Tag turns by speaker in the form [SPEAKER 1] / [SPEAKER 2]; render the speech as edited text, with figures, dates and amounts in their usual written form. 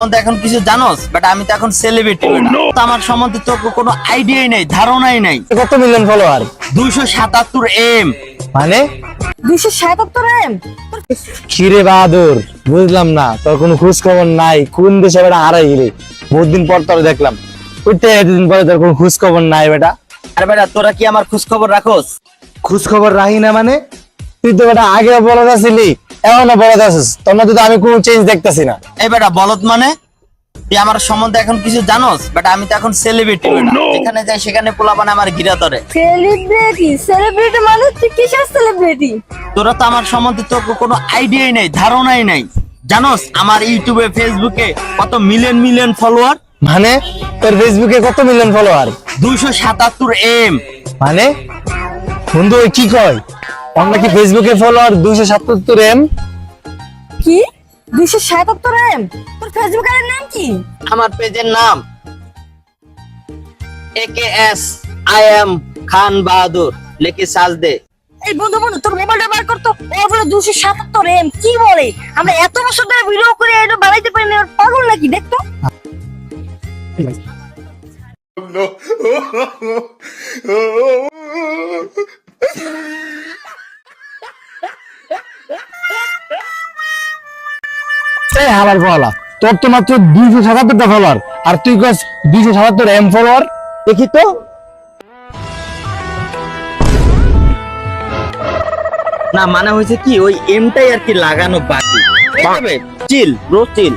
[SPEAKER 1] এখন কিছু জানোস, বাট আমি তো এখন সেলিব্রিটি। তো আমার সম্বন্ধে তো কোনো আইডিয়াই নাই, ধারণাই নাই।
[SPEAKER 2] কত মিলিয়ন ফলোয়ার?
[SPEAKER 1] 277 এম।
[SPEAKER 2] মানে
[SPEAKER 3] 277 এম?
[SPEAKER 2] কিরে বাহাদুর, বুঝলাম না তোর কোনো খোঁজ খবর নাই। কোন দেশে বেটা হারাই গেলি? বহুত দিন পর তোর দেখলাম, ওইটা এতদিন পরে তোর কোনো খোঁজ খবর নাই বেটা।
[SPEAKER 1] আর বেটা তোরা কি আমার খোঁজ খবর রাখোস?
[SPEAKER 2] খোঁজ খবর রাখি না মানে? তুই তো বেটা আগে বলদ আছিলি, এখনো বলদ আছিস। তোর মধ্যে তো আমি কোনো চেঞ্জ দেখতেছি না।
[SPEAKER 1] এই বেটা বলত মানে? তুই আমার সম্বন্ধে এখন কিছু জানোস, বাট আমি তো এখন সেলিব্রিটি। যেখানে যাই সেখানে পোলাপান আমার ঘিরা ধরে।
[SPEAKER 3] সেলিব্রিটি মানে তুই কিসের সেলিব্রিটি?
[SPEAKER 1] তোরা তো আমার সম্বন্ধে তো কোনো আইডিয়াই নাই, ধারণাই নাই। জানোস আমার ইউটিউবে ফেসবুকে কত মিলিয়ন মিলিয়ন ফলোয়ার?
[SPEAKER 2] মানে তোর ফেসবুকে কত মিলিয়ন ফলোয়ার?
[SPEAKER 1] 277 এম।
[SPEAKER 2] মানে বন্ধু ওই কি কয়, আমরা কি ফেসবুকে ফলোয়ার 277 এম?
[SPEAKER 3] কি 277 এম? তোর ফেসবুকের নাম কি?
[SPEAKER 1] আমার পেজের নাম AKS I am Khan Bahadur, লিখে সার্চ দে।
[SPEAKER 3] এই বন্ধু তোর মোবাইলটা বার কর তো। ও বলে 277 এম কি বলে? আমরা এত বছর ধরে ভিডিও করে এটা বানাইতে পারি না, ওর পাগল নাকি? দেখ তো।
[SPEAKER 2] এই হালার ফলা, তোর তো মাত্র 277টা ফলোয়ার, আর তুই কস 277 এম ফলোয়ার? দেখি তো।
[SPEAKER 1] না মানে হয়েছে কি, ওই এমটাই আর কি লাগানো বাকি। চিল ব্রো, চিল।